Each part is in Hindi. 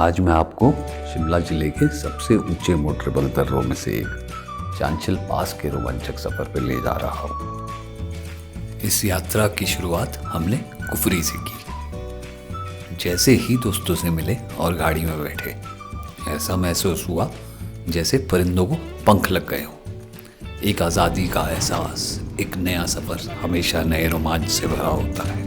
आज मैं आपको शिमला जिले के सबसे ऊंचे मोटरेबल दर्रों में से एक चांचल पास के रोमांचक सफर पर ले जा रहा हूँ। इस यात्रा की शुरुआत हमने कुफरी से की। जैसे ही दोस्तों से मिले और गाड़ी में बैठे, ऐसा महसूस हुआ जैसे परिंदों को पंख लग गए हों। एक आज़ादी का एहसास, एक नया सफ़र हमेशा नए रोमांच से भरा होता है।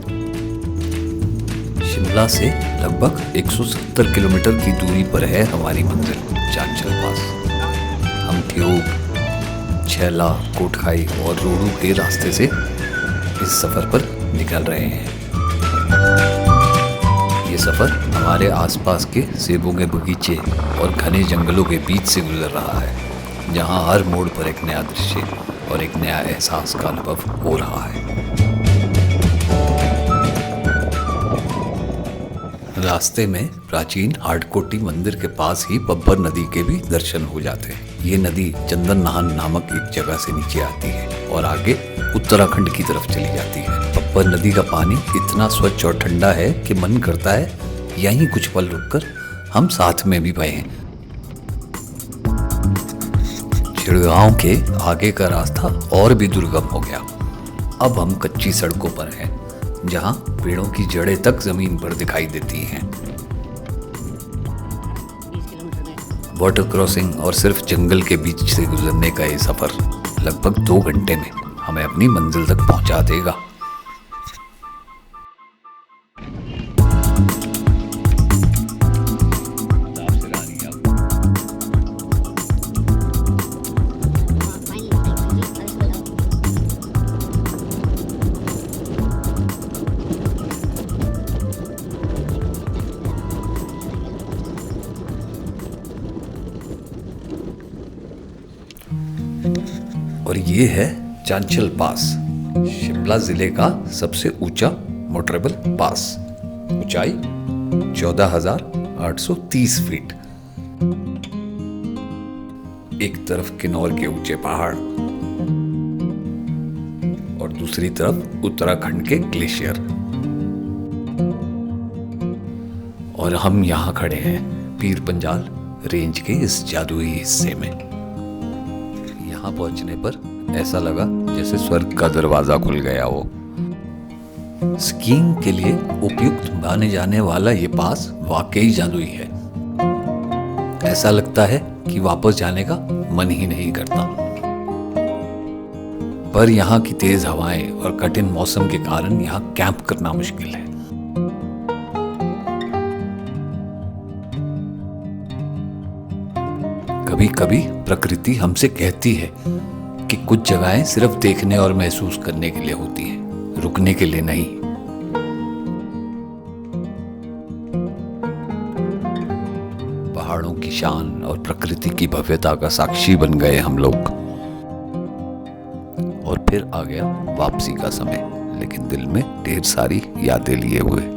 शिमला से लगभग 170 किलोमीटर की दूरी पर है हमारी मंजिल चांचल पास। हम ठियोग, छैला, कोटखाई और रोडू के रास्ते से इस सफ़र पर निकल रहे हैं। ये सफ़र हमारे आसपास के सेबों के बगीचे और घने जंगलों के बीच से गुजर रहा है, जहाँ हर मोड़ पर एक नया दृश्य और एक नया एहसास का अनुभव हो रहा है। रास्ते में प्राचीन हाटकोटी मंदिर के पास ही बब्बर नदी के भी दर्शन हो जाते हैं। ये नदी चंदन नाहन नामक एक जगह से नीचे आती है और आगे उत्तराखंड की तरफ चली जाती है। बब्बर नदी का पानी इतना स्वच्छ और ठंडा है कि मन करता है यहीं कुछ पल रुककर हम साथ में भी बहें। चिड़गांव के आगे का रास्ता और भी दुर्गम हो गया। अब हम कच्ची सड़कों पर हैं, जहां पेड़ों की जड़ें तक जमीन पर दिखाई देती हैं। वाटर क्रॉसिंग और सिर्फ जंगल के बीच से गुजरने का ये सफर लगभग 2 घंटे में हमें अपनी मंजिल तक पहुंचा देगा। और ये है चांचल पास, शिमला जिले का सबसे ऊंचा मोटरेबल पास। ऊंचाई 14,830 फीट। एक तरफ किन्नौर के ऊंचे पहाड़ और दूसरी तरफ उत्तराखंड के ग्लेशियर। और हम यहाँ खड़े हैं पीर पंजाल रेंज के इस जादुई हिस्से में। यहाँ पहुंचने पर ऐसा लगा जैसे स्वर्ग का दरवाजा खुल गया हो। स्कीइंग के लिए उपयुक्त माने जाने वाला ये पास वाकई जादुई है। ऐसा लगता है कि वापस जाने का मन ही नहीं करता। पर यहाँ की तेज हवाएं और कठिन मौसम के कारण यहाँ कैंप करना मुश्किल है। कभी कभी प्रकृति हमसे कहती है कि कुछ जगहें सिर्फ देखने और महसूस करने के लिए होती हैं, रुकने के लिए नहीं। पहाड़ों की शान और प्रकृति की भव्यता का साक्षी बन गए हम लोग। और फिर आ गया वापसी का समय, लेकिन दिल में ढेर सारी यादें लिए हुए।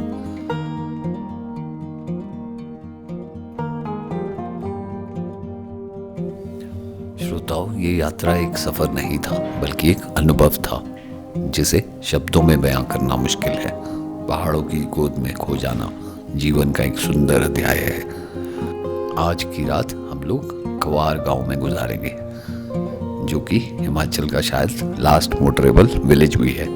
श्रोताओं, ये यात्रा एक सफर नहीं था, बल्कि एक अनुभव था जिसे शब्दों में बयां करना मुश्किल है। पहाड़ों की गोद में खो जाना जीवन का एक सुंदर अध्याय है। आज की रात हम लोग कवार गांव में गुजारेंगे, जो कि हिमाचल का शायद लास्ट मोटरेबल विलेज भी है।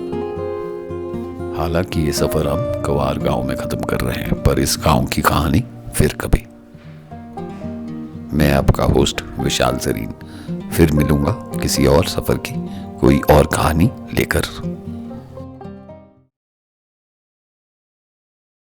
हालांकि ये सफर हम कवार गांव में खत्म कर रहे हैं, पर इस गांव की कहानी फिर कभी। मैं आपका होस्ट विशाल जरीन फिर मिलूंगा किसी और सफर की कोई और कहानी लेकर।